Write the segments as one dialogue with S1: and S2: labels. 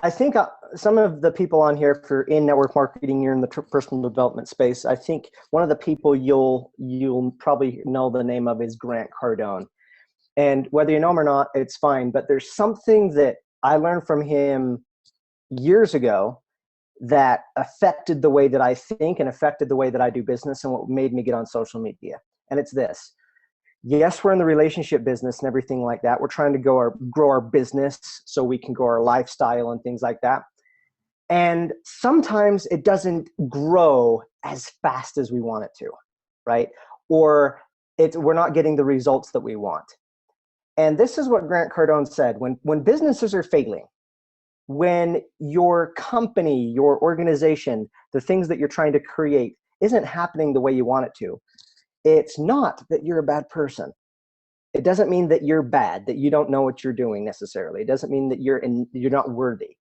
S1: I think some of the people on here, if you're in network marketing, you're in the personal development space. I think one of the people you'll probably know the name of is Grant Cardone. And whether you know him or not, it's fine. But there's something that I learned from him years ago that affected the way that I think and affected the way that I do business and what made me get on social media. And it's this. Yes, we're in the relationship business and everything like that. We're trying to grow our business so we can grow our lifestyle and things like that. And sometimes it doesn't grow as fast as we want it to, right? Or we're not getting the results that we want. And this is what Grant Cardone said. When businesses are failing, when your company, your organization, the things that you're trying to create isn't happening the way you want it to, it's not that you're a bad person. It doesn't mean that you're bad, that you don't know what you're doing necessarily. It doesn't mean that you're not worthy.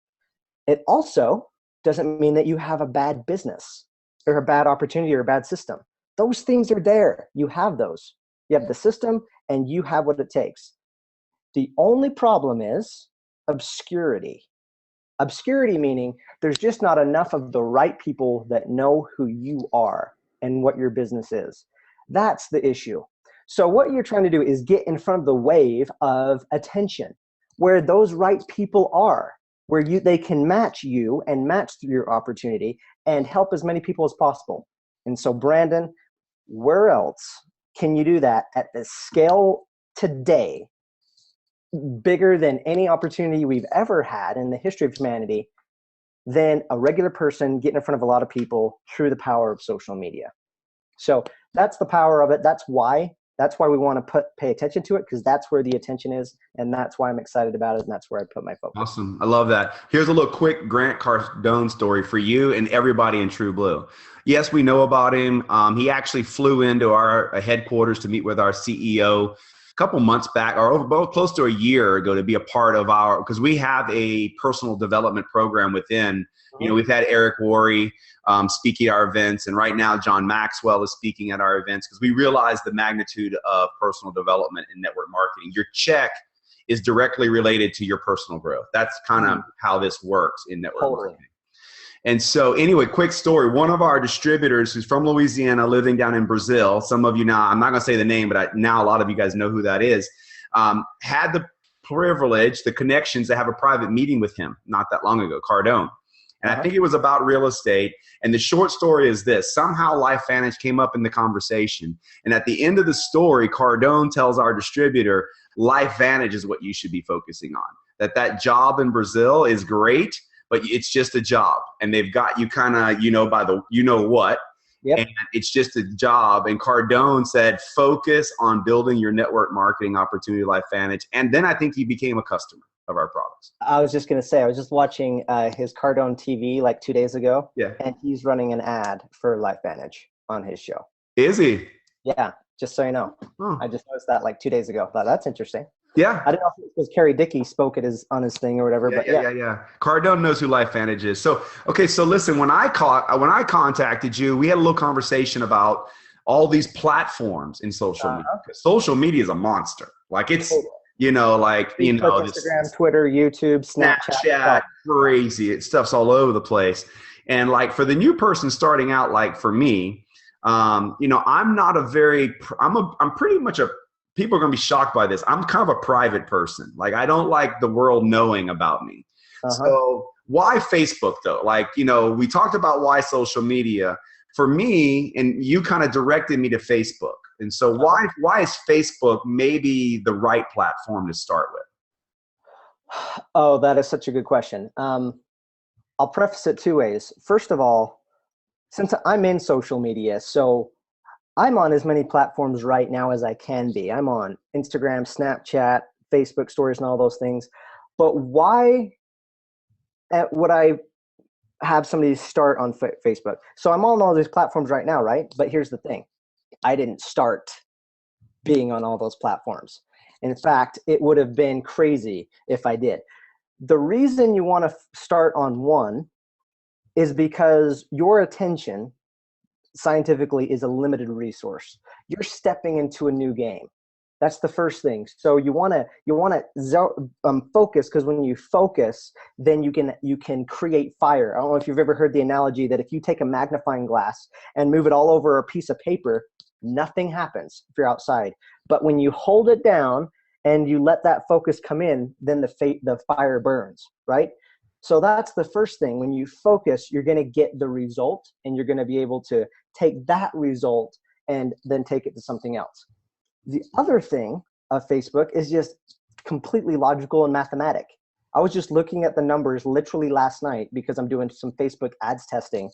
S1: It also doesn't mean that you have a bad business or a bad opportunity or a bad system. Those things are there. You have those. You have the system and you have what it takes. The only problem is obscurity. Obscurity meaning there's just not enough of the right people that know who you are and what your business is. That's the issue. So what you're trying to do is get in front of the wave of attention where those right people are, where they can match you and match through your opportunity and help as many people as possible. And so Brandon, where else can you do that at the scale today, bigger than any opportunity we've ever had in the history of humanity, than a regular person getting in front of a lot of people through the power of social media? So that's the power of it. That's why we want to pay attention to it, because that's where the attention is, and that's why I'm excited about it, and that's where I put my focus.
S2: Awesome. I love that. Here's a little quick Grant Cardone story for you and everybody in True Blue. Yes, we know about him. He actually flew into our headquarters to meet with our CEO a couple months back, or about close to a year ago, to be a part of because we have a personal development program within. We've had Eric Worre speaking at our events, and right now John Maxwell is speaking at our events, because we realize the magnitude of personal development in network marketing. Your check is directly related to your personal growth. That's kind of how this works in network marketing. And so anyway, quick story. One of our distributors who's from Louisiana, living down in Brazil, some of you now, I'm not going to say the name, but now a lot of you guys know who that is, had the privilege, the connections to have a private meeting with him not that long ago, Cardone. And I think it was about real estate. And the short story is this. Somehow LifeVantage came up in the conversation. And at the end of the story, Cardone tells our distributor, LifeVantage is what you should be focusing on. That job in Brazil is great, but it's just a job. And they've got you kind of, by the what. Yep. And it's just a job. And Cardone said, focus on building your network marketing opportunity, LifeVantage. And then I think he became a customer of our products.
S1: I was just going to say, I was just watching his Cardone TV like 2 days ago.
S2: Yeah.
S1: And he's running an ad for LifeVantage on his show.
S2: Is he?
S1: Yeah. Just so you know. Oh. I just noticed that like 2 days ago. Thought that's interesting.
S2: Yeah.
S1: I don't know if it was Kerry Dickey spoke at on his thing or whatever, but
S2: yeah. Cardone knows who LifeVantage is. So, okay. So listen, when I contacted you, we had a little conversation about all these platforms in social media. Social media is a monster. Like it's, Facebook,
S1: Instagram, Twitter, YouTube, Snapchat,
S2: crazy. Stuff's all over the place. And like for the new person starting out, like for me, I'm pretty much people are going to be shocked by this. I'm kind of a private person. Like I don't like the world knowing about me. So why Facebook though? Like, we talked about why social media. For me, and you kind of directed me to Facebook. And so why is Facebook maybe the right platform to start with?
S1: Oh, that is such a good question. I'll preface it 2 ways. First of all, since I'm in social media, so I'm on as many platforms right now as I can be. I'm on Instagram, Snapchat, Facebook stories, and all those things. But why would I have somebody start on Facebook? So I'm on all these platforms right now, right? But here's the thing. I didn't start being on all those platforms. In fact, it would have been crazy if I did. The reason you want to start on one is because your attention scientifically is a limited resource. You're stepping into a new game. That's the first thing. So you want to focus, because when you focus, then you can create fire. I don't know if you've ever heard the analogy that if you take a magnifying glass and move it all over a piece of paper, nothing happens if you're outside. But when you hold it down and you let that focus come in, then the fire burns, right? So that's the first thing. When you focus, you're going to get the result, and you're going to be able to take that result and then take it to something else. The other thing of Facebook is just completely logical and mathematic. I was just looking at the numbers literally last night because I'm doing some Facebook ads testing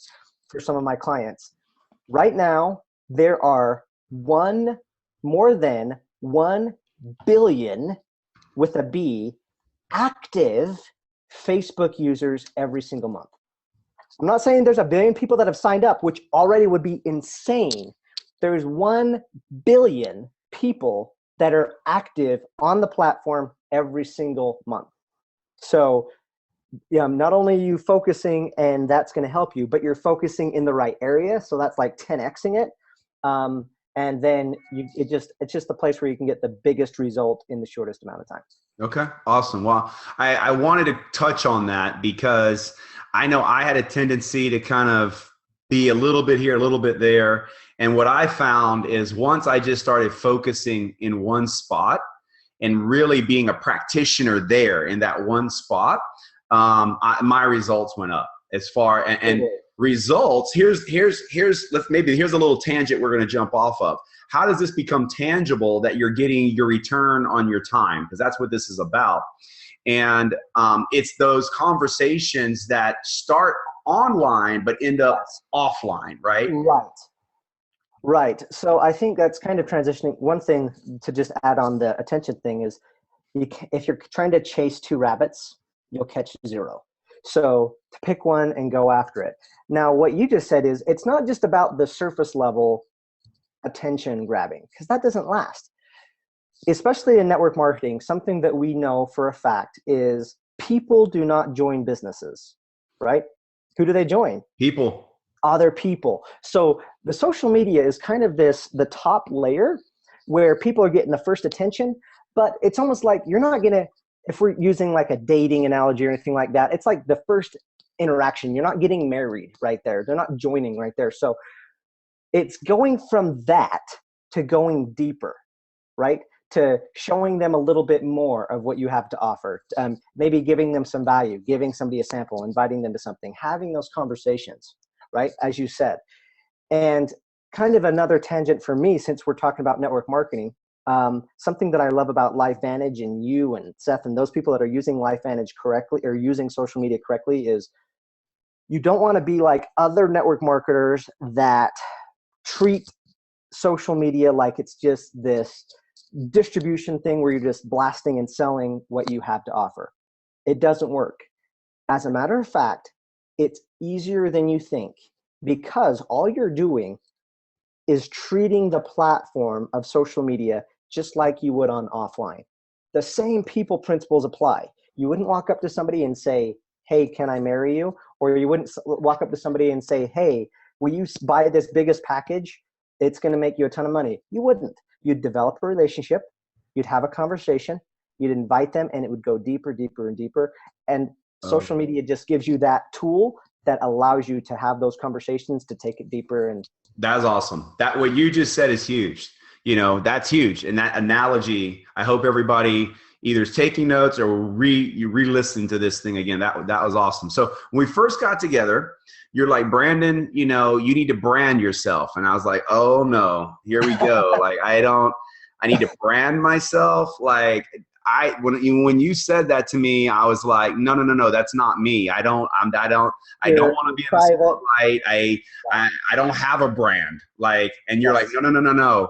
S1: for some of my clients. Right now, there are more than 1 billion with a B active Facebook users every single month. I'm not saying there's a billion people that have signed up, which already would be insane. There's 1 billion people that are active on the platform every single month. So not only are you focusing, and that's going to help you, but you're focusing in the right area. So that's like 10xing it. And then it's just the place where you can get the biggest result in the shortest amount of time.
S2: Okay, awesome. Well, I wanted to touch on that because I know I had a tendency to kind of be a little bit here, a little bit there. And what I found is once I just started focusing in one spot and really being a practitioner there in that one spot, my results went up as far and results. Here's a little tangent we're going to jump off of. How does this become tangible that you're getting your return on your time? Because that's what this is about. And it's those conversations that start online but end up offline, right?
S1: Right. So I think that's kind of transitioning. One thing to just add on the attention thing is if you're trying to chase 2 rabbits, you'll catch 0. So to pick one and go after it. Now, what you just said is it's not just about the surface level attention grabbing, because that doesn't last. Especially in network marketing, something that we know for a fact is people do not join businesses, right? Who do they join?
S2: People.
S1: Other people. So the social media is kind of the top layer where people are getting the first attention, but it's almost like you're not going to, if we're using like a dating analogy or anything like that, it's like the first interaction. You're not getting married right there. They're not joining right there. So it's going from that to going deeper, right? To showing them a little bit more of what you have to offer. Maybe giving them some value, giving somebody a sample, inviting them to something, having those conversations, right? As you said. And kind of another tangent for me, since we're talking about network marketing, something that I love about LifeVantage and you and Seth and those people that are using LifeVantage correctly or using social media correctly is you don't want to be like other network marketers that treat social media like it's just this distribution thing where you're just blasting and selling what you have to offer. It doesn't work. As a matter of fact, it's easier than you think because all you're doing is treating the platform of social media just like you would on offline. The same people principles apply. You wouldn't walk up to somebody and say, hey, can I marry you? Or you wouldn't walk up to somebody and say, hey, will you buy this biggest package? It's going to make you a ton of money. You wouldn't. You'd develop a relationship. You'd have a conversation. You'd invite them, and it would go deeper, deeper, and deeper. And social media just gives you that tool that allows you to have those conversations to take it deeper. And
S2: that's awesome. That what you just said is huge. You know, that's huge. And that analogy, I hope everybody either is taking notes or you re-listen to this thing again. That was awesome. So when we first got together, you're like, Brandon, you know, you need to brand yourself. And I was like, oh no, here we go. Like, I need to brand myself. Like when you said that to me, I was like, no, that's not me. I don't want to be in the spotlight. I don't have a brand. Like, and you're like, no.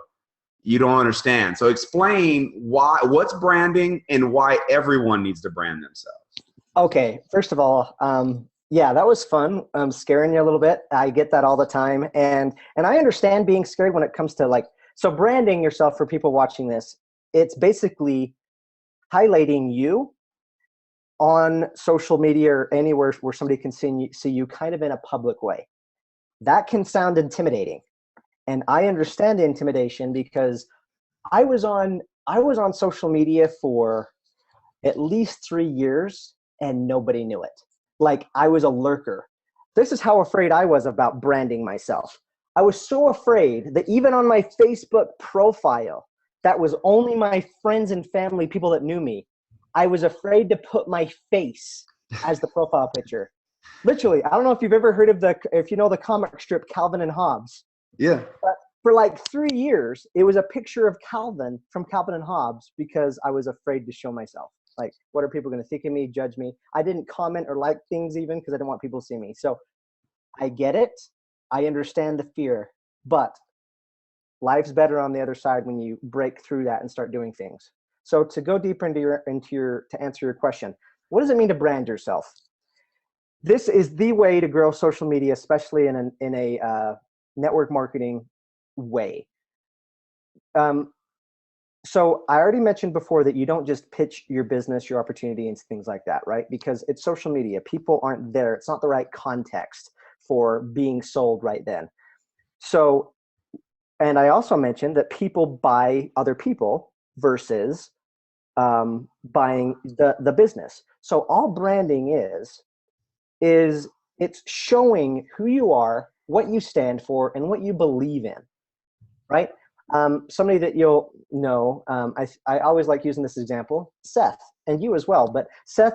S2: You don't understand. So explain what's branding and why everyone needs to brand themselves.
S1: Okay. First of all, yeah, that was fun. Scaring you a little bit. I get that all the time. And I understand being scared when it comes to like, so branding yourself for people watching this, it's basically highlighting you on social media or anywhere where somebody can see you kind of in a public way. That can sound intimidating. And I understand the intimidation because I was on I was on social media for at least 3 years and nobody knew it. Like I was a lurker. This is how afraid I was about branding myself. I was so afraid that even on my Facebook profile, that was only my friends and family, people that knew me, I was afraid to put my face as the profile picture. Literally, I don't know if you've ever heard of if you know the comic strip Calvin and Hobbes.
S2: Yeah.
S1: But for like 3 years, it was a picture of Calvin from Calvin and Hobbes because I was afraid to show myself. Like, what are people going to think of me, judge me? I didn't comment or like things even because I didn't want people to see me. So I get it. I understand the fear, but life's better on the other side when you break through that and start doing things. So to go deeper to answer your question, what does it mean to brand yourself? This is the way to grow social media, especially in a network marketing way. So I already mentioned before that you don't just pitch your business, your opportunity, and things like that, right? Because it's social media. People aren't there. It's not the right context for being sold right then. So, and I also mentioned that people buy other people versus buying the business. So all branding is it's showing who you are, what you stand for, and what you believe in, right? Somebody that you'll know, I always like using this example, Seth, and you as well. But Seth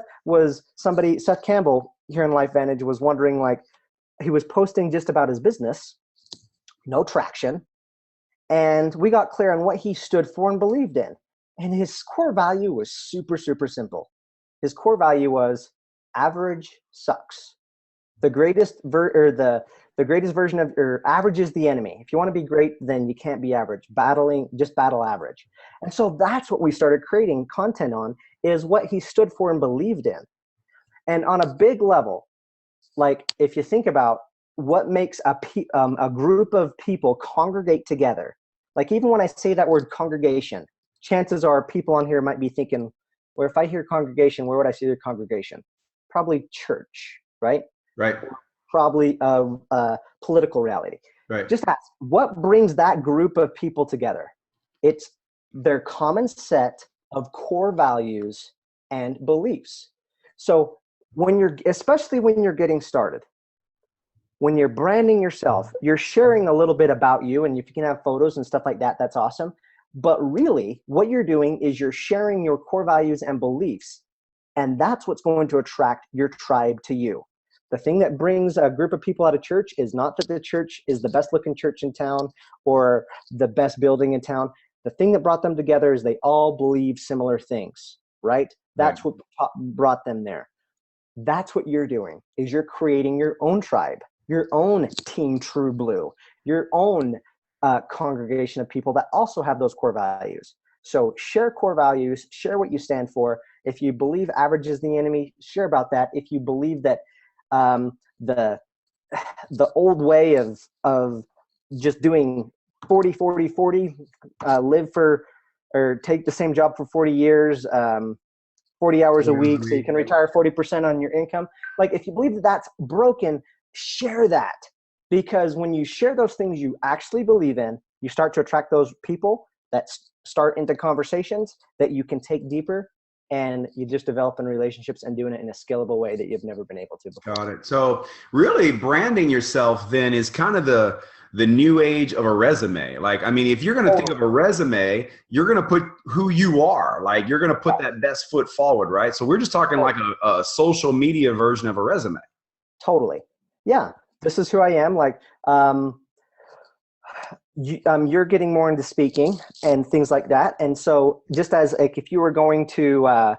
S1: Campbell here in LifeVantage was wondering, like, he was posting just about his business, no traction. And we got clear on what he stood for and believed in. And his core value was super, super simple. His core value was average sucks. The greatest the greatest version of average is the enemy. If you want to be great, then you can't be average. Just battle average. And so that's what we started creating content on, is what he stood for and believed in. And on a big level, like if you think about what makes a group of people congregate together, like even when I say that word congregation, chances are people on here might be thinking, well, if I hear congregation, where would I see the congregation? Probably church, right?
S2: Right.
S1: Probably a political reality.
S2: Right.
S1: Just ask, what brings that group of people together? It's their common set of core values and beliefs. So especially when you're getting started, when you're branding yourself, you're sharing a little bit about you, and if you can have photos and stuff like that, that's awesome. But really, what you're doing is you're sharing your core values and beliefs, and that's what's going to attract your tribe to you. The thing that brings a group of people out of church is not that the church is the best looking church in town or the best building in town. The thing that brought them together is they all believe similar things, right? That's what brought them there. That's what you're doing, is you're creating your own tribe, your own Team True Blue, your own congregation of people that also have those core values. So share core values, share what you stand for. If you believe average is the enemy, share about that. If you believe that the old way of just doing 40, 40, 40, live for or take the same job for 40 years, 40 hours a week, so you can retire 40% on your income. Like if you believe that that's broken, share that. Because when you share those things you actually believe in, you start to attract those people that start into conversations that you can take deeper, and you just develop in relationships and doing it in a scalable way that you've never been able to before.
S2: Got it. So really branding yourself then is kind of the new age of a resume. Like, I mean, if you're going to think of a resume, you're going to put who you are, like you're going to put that best foot forward, right? So we're just talking like a social media version of a resume.
S1: Totally. Yeah. This is who I am. Like, you're getting more into speaking and things like that. And so just as like, if you were going to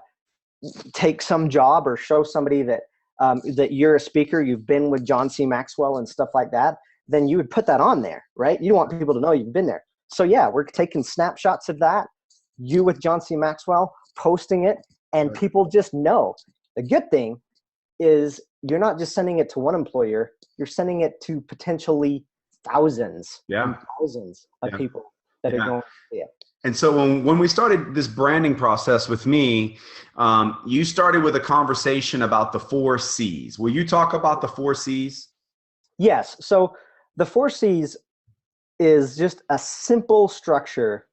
S1: take some job or show somebody that that you're a speaker, you've been with John C. Maxwell and stuff like that, then you would put that on there, right? You want people to know you've been there. So yeah, we're taking snapshots of that, you with John C. Maxwell, posting it, and people just know. The good thing is you're not just sending it to one employer, you're sending it to potentially thousands and thousands of people that are going to see it.
S2: And so when we started this branding process with me, you started with a conversation about the 4 C's. Will you talk about the 4 C's?
S1: Yes. So the 4 C's is just a simple structure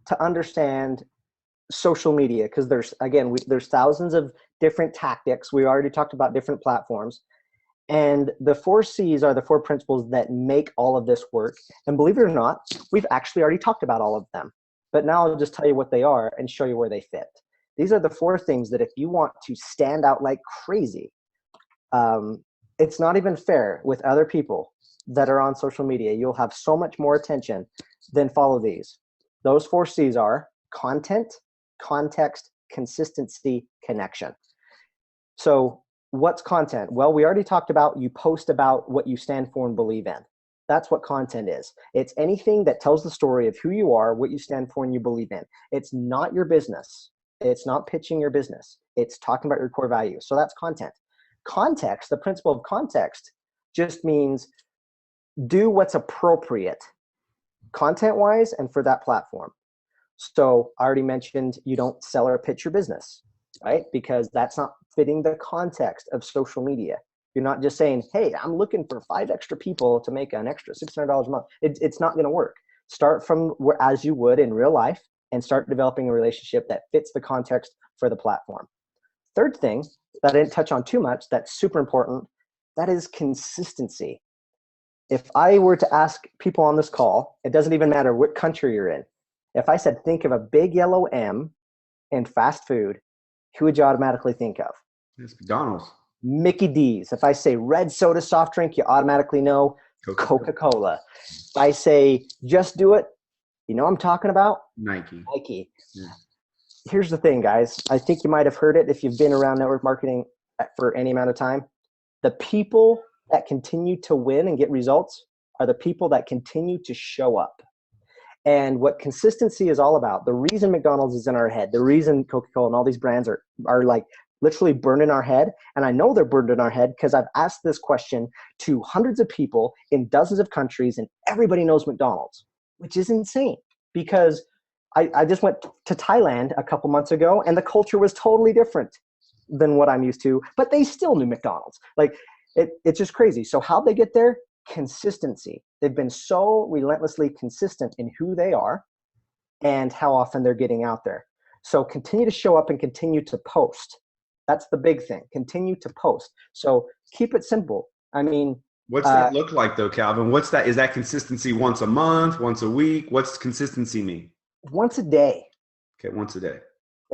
S1: to understand social media, because there's thousands of different tactics. We already talked about different platforms. And the 4 C's are the 4 principles that make all of this work. And believe it or not, we've actually already talked about all of them. But now I'll just tell you what they are and show you where they fit. These are the 4 things that if you want to stand out like crazy, it's not even fair with other people that are on social media. You'll have so much more attention than follow these. Those 4 C's are content, context, consistency, connection. So what's content? Well, we already talked about you post about what you stand for and believe in. That's what content is. It's anything that tells the story of who you are, what you stand for, and you believe in. It's not your business. It's not pitching your business. It's talking about your core values. So that's content. Context, the principle of context, just means do what's appropriate content-wise and for that platform. So I already mentioned you don't sell or pitch your business, right? Because that's not fitting the context of social media. You're not just saying, hey, I'm looking for 5 extra people to make an extra $600 a month. It's not going to work. Start from where, as you would in real life, and start developing a relationship that fits the context for the platform. Third thing that I didn't touch on too much, that's super important, that is consistency. If I were to ask people on this call, it doesn't even matter what country you're in. If I said, think of a big yellow M in fast food, who would you automatically think of?
S2: It's McDonald's.
S1: Mickey D's. If I say red soda soft drink, you automatically know Coca-Cola. If I say just do it, you know what I'm talking about?
S2: Nike.
S1: Yeah. Here's the thing, guys. I think you might have heard it if you've been around network marketing for any amount of time. The people that continue to win and get results are the people that continue to show up. And what consistency is all about, the reason McDonald's is in our head, the reason Coca-Cola and all these brands are like literally burned in our head, and I know they're burned in our head because I've asked this question to hundreds of people in dozens of countries, and everybody knows McDonald's, which is insane because I just went to Thailand a couple months ago, and the culture was totally different than what I'm used to, but they still knew McDonald's. Like, it's just crazy. So how'd they get there? Consistency. They've been so relentlessly consistent in who they are and how often they're getting out there. So continue to show up and continue to post. That's the big thing. Continue to post. So keep it simple. I mean,
S2: what's that look like though, Calvin? What's that? Is that consistency once a month, once a week? What's consistency mean?
S1: Once a day.
S2: Okay, once a day.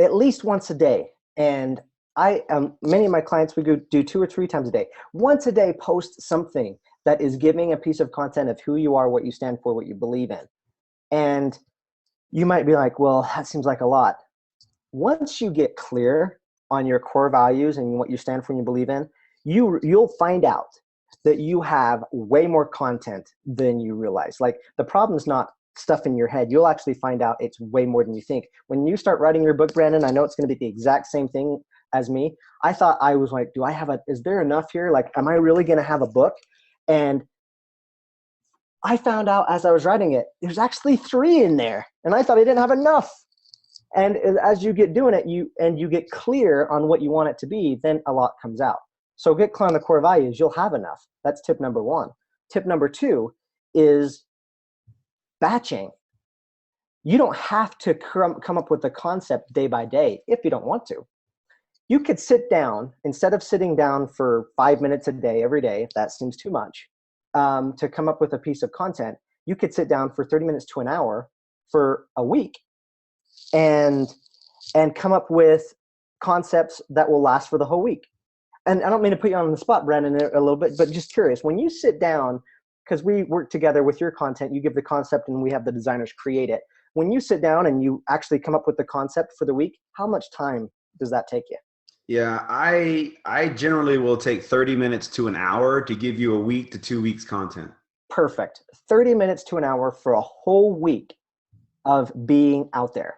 S1: At least once a day. And many of my clients, we do 2 or 3 times a day. Once a day, post something that is giving a piece of content of who you are, what you stand for, what you believe in. And you might be like, well, that seems like a lot. Once you get clear on your core values and what you stand for and you believe in, you'll find out that you have way more content than you realize. Like, the problem is not stuff in your head. You'll actually find out it's way more than you think. When you start writing your book, Brandon, I know it's going to be the exact same thing as me. I thought, I was like, is there enough here? Like, am I really going to have a book? And I found out as I was writing it, there's actually 3 in there. And I thought I didn't have enough. And as you get doing it, you get clear on what you want it to be, then a lot comes out. So get clear on the core values, you'll have enough. That's tip number 1. Tip number 2 is batching. You don't have to come up with the concept day by day if you don't want to. You could sit down, instead of sitting down for 5 minutes a day every day, if that seems too much, to come up with a piece of content, you could sit down for 30 minutes to an hour for a week and come up with concepts that will last for the whole week. And I don't mean to put you on the spot, Brandon, a little bit, but just curious, when you sit down, because we work together with your content, you give the concept and we have the designers create it. When you sit down and you actually come up with the concept for the week, how much time does that take you?
S2: Yeah, I generally will take 30 minutes to an hour to give you a week to 2 weeks content.
S1: Perfect. 30 minutes to an hour for a whole week of being out there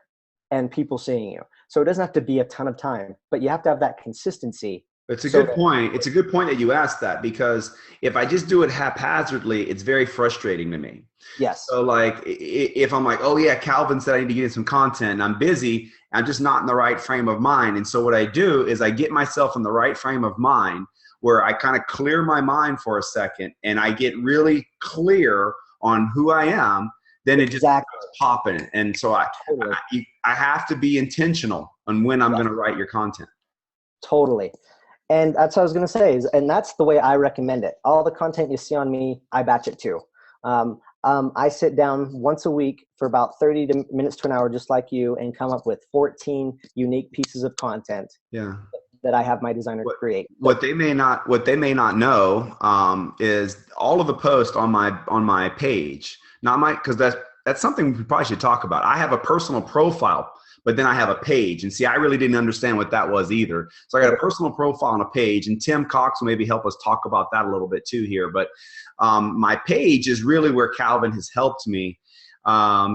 S1: and people seeing you. So it doesn't have to be a ton of time, but you have to have that consistency.
S2: It's a good point. It's a good point that you asked that, because if I just do it haphazardly, it's very frustrating to me.
S1: Yes.
S2: So like, if I'm like, oh yeah, Calvin said I need to get in some content and I'm busy, I'm just not in the right frame of mind. And so what I do is I get myself in the right frame of mind where I kind of clear my mind for a second and I get really clear on who I am. then it just
S1: Exactly.
S2: starts popping. And so
S1: Totally.
S2: I have to be intentional on when I'm going to write your content.
S1: Totally. And that's what I was going to say and that's the way I recommend it. All the content you see on me, I batch it too. I sit down once a week for about 30 minutes to an hour, just like you, and come up with 14 unique pieces of content that I have my designer create.
S2: What they may not know is all of the posts on my page, because that's something we probably should talk about. I have a personal profile, but then I have a page. And see, I really didn't understand what that was either. So I got a personal profile on a page, and Tim Cox will maybe help us talk about that a little bit too here. But my page is really where Calvin has helped me. You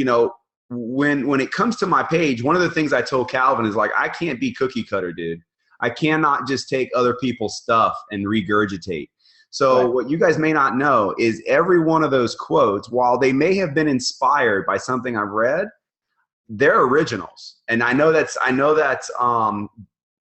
S2: know, when it comes to my page, one of the things I told Calvin is like, I can't be cookie cutter, dude. I cannot just take other people's stuff and regurgitate. So what you guys may not know is every one of those quotes, while they may have been inspired by something I've read, they're originals. And I know that's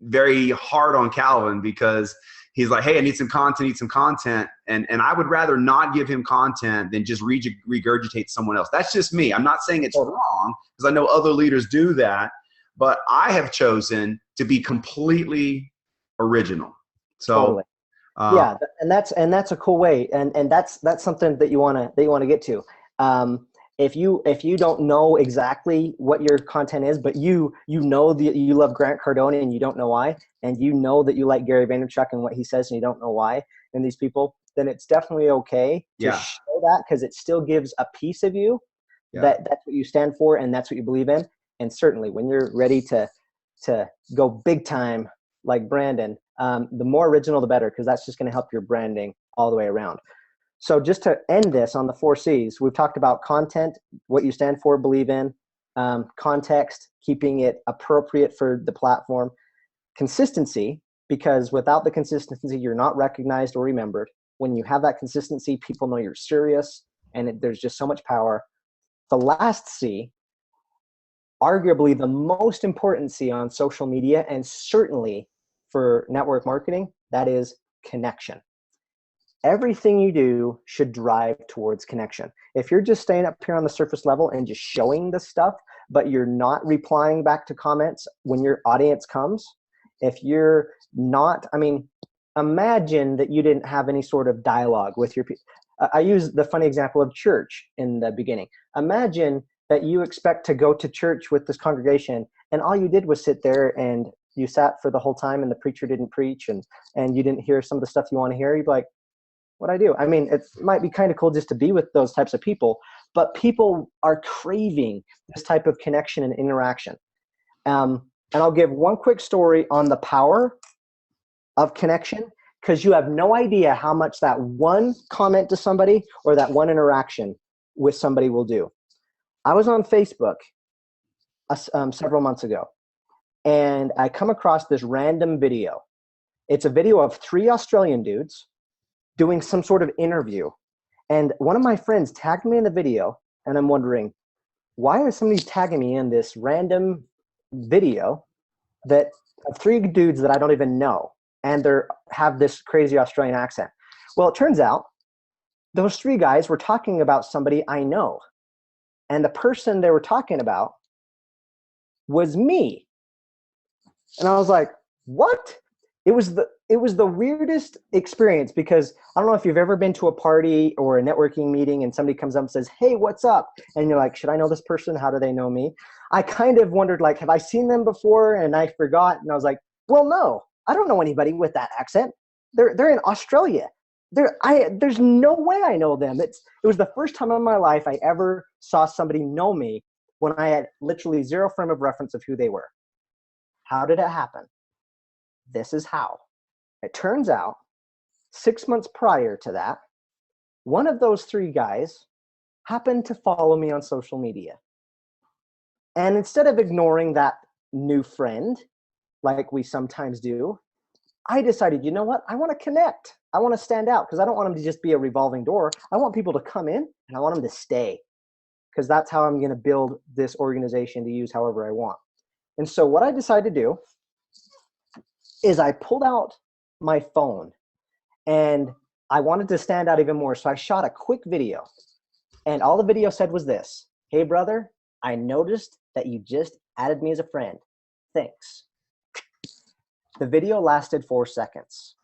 S2: very hard on Calvin, because he's like, hey, I need some content. And I would rather not give him content than just regurgitate someone else. That's just me. I'm not saying it's wrong, because I know other leaders do that, but I have chosen to be completely original. So
S1: totally. And that's a cool way. And that's something that you want to get to. If you don't know exactly what your content is, but you know that you love Grant Cardone and you don't know why, and you know that you like Gary Vaynerchuk and what he says and you don't know why, and these people, then it's definitely okay to show that, because it still gives a piece of you that's what you stand for and that's what you believe in. And certainly when you're ready to go big time like Brandon, the more original the better, because that's just going to help your branding all the way around. So just to end this on the 4 C's, we've talked about content, what you stand for, believe in, context, keeping it appropriate for the platform, consistency, because without the consistency, you're not recognized or remembered. When you have that consistency, people know you're serious, and there's just so much power. The last C, arguably the most important C on social media, and certainly for network marketing, that is connection. Everything you do should drive towards connection. If you're just staying up here on the surface level and just showing the stuff, but you're not replying back to comments when your audience comes, if you're not, imagine that you didn't have any sort of dialogue with your people. I use the funny example of church in the beginning. Imagine that you expect to go to church with this congregation, and all you did was sit there and you sat for the whole time and the preacher didn't preach, and you didn't hear some of the stuff you want to hear. You'd be like, what I do? It might be kind of cool just to be with those types of people, but people are craving this type of connection and interaction. And I'll give one quick story on the power of connection, because you have no idea how much that one comment to somebody or that one interaction with somebody will do. I was on Facebook several months ago, and I come across this random video. It's a video of 3 Australian dudes doing some sort of interview. And one of my friends tagged me in the video, and I'm wondering, why are somebody tagging me in this random video that of 3 dudes that I don't even know, and they have this crazy Australian accent? Well, it turns out those 3 guys were talking about somebody I know. And the person they were talking about was me. And I was like, what? It was the weirdest experience, because I don't know if you've ever been to a party or a networking meeting and somebody comes up and says, hey, what's up? And you're like, should I know this person? How do they know me? I kind of wondered, like, have I seen them before? And I forgot. And I was like, well, no, I don't know anybody with that accent. They're in Australia. There's no way I know them. It was the first time in my life I ever saw somebody know me when I had literally zero frame of reference of who they were. How did it happen? This is how. It turns out 6 months prior to that, one of those 3 guys happened to follow me on social media. And instead of ignoring that new friend, like we sometimes do, I decided, you know what? I want to connect. I want to stand out, because I don't want them to just be a revolving door. I want people to come in, and I want them to stay, because that's how I'm going to build this organization to use however I want. And so what I decided to do is I pulled out my phone, and I wanted to stand out even more. So I shot a quick video, And all the video said was this: "Hey, brother, I noticed that you just added me as a friend. Thanks." The video lasted 4 seconds.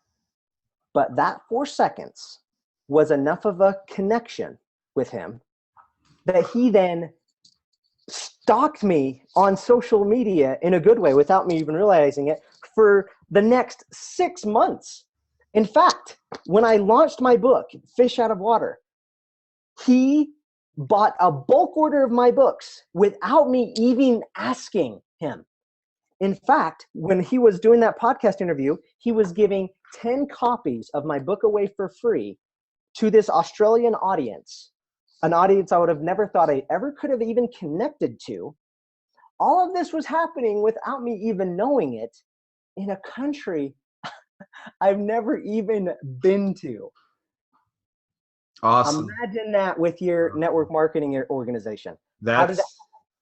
S1: But that 4 seconds was enough of a connection with him that he then stalked me on social media in a good way without me even realizing it for the next 6 months. In fact, when I launched my book, Fish Out of Water, he bought a bulk order of my books without me even asking him. In fact, when he was doing that podcast interview, he was giving 10 copies of my book away for free to this Australian audience, an audience I would have never thought I ever could have even connected to. All of this was happening without me even knowing it in a country I've never even been to.
S2: Awesome.
S1: Imagine that with your network marketing organization. How did that happen?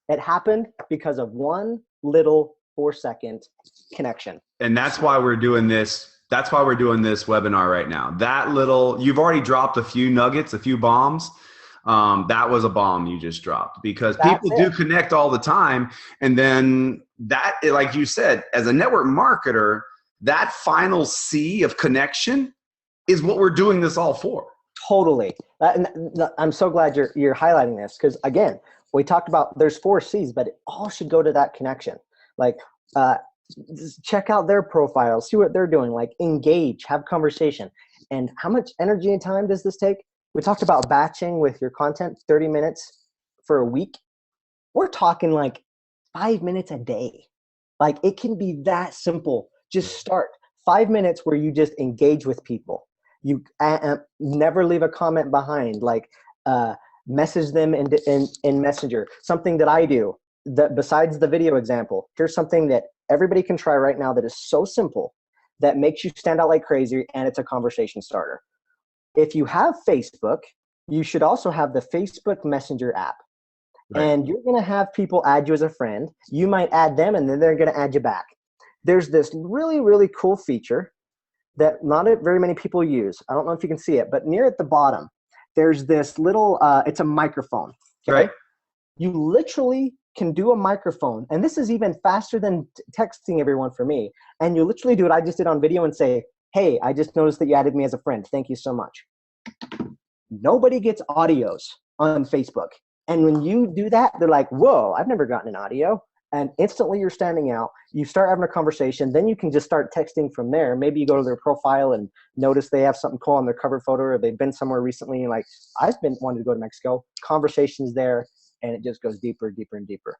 S1: It happened because of one little 4-second connection.
S2: And that's why we're doing this. That's why we're doing this webinar right now. That little, you've already dropped a few nuggets, a few bombs. That was a bomb you just dropped, because people do connect all the time. And then that, like you said, as a network marketer, that final C of connection is what we're doing this all for.
S1: Totally. I'm so glad you're highlighting this, because again, we talked about there's 4 C's, but it all should go to that connection. Like, just check out their profiles, see what they're doing, like engage, have conversation. And how much energy and time does this take? We talked about batching with your content, 30 minutes for a week. We're talking like 5 minutes a day. Like, it can be that simple. Just start 5 minutes where you just engage with people. You never leave a comment behind, like message them in Messenger. Something that I do, that besides the video example, here's something that everybody can try right now that is so simple that makes you stand out like crazy, and it's a conversation starter. If you have Facebook, you should also have the Facebook Messenger app. Right. And you're going to have people add you as a friend. You might add them, and then they're going to add you back. There's this really, really cool feature that not very many people use. I don't know if you can see it, but near at the bottom, there's this little, it's a microphone. Okay?
S2: Right.
S1: You literally can do a microphone, and this is even faster than texting everyone for me. And you literally do what I just did on video and say, "Hey, I just noticed that you added me as a friend. Thank you so much." Nobody gets audios on Facebook. And when you do that, they're like, "Whoa, I've never gotten an audio." And instantly you're standing out. You start having a conversation. Then you can just start texting from there. Maybe you go to their profile and notice they have something cool on their cover photo, or they've been somewhere recently. And like, I've been wanting to go to Mexico. Conversations there, and it just goes deeper, deeper, and deeper.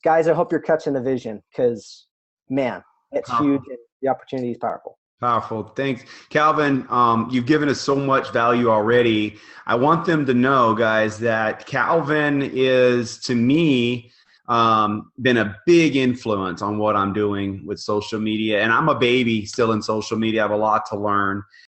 S1: Guys, I hope you're catching the vision, because, man, it's huge, and the opportunity is powerful.
S2: Powerful. Thanks, Calvin. You've given us so much value already. I want them to know, guys, that Calvin is, to me, been a big influence on what I'm doing with social media. And I'm a baby still in social media. I have a lot to learn.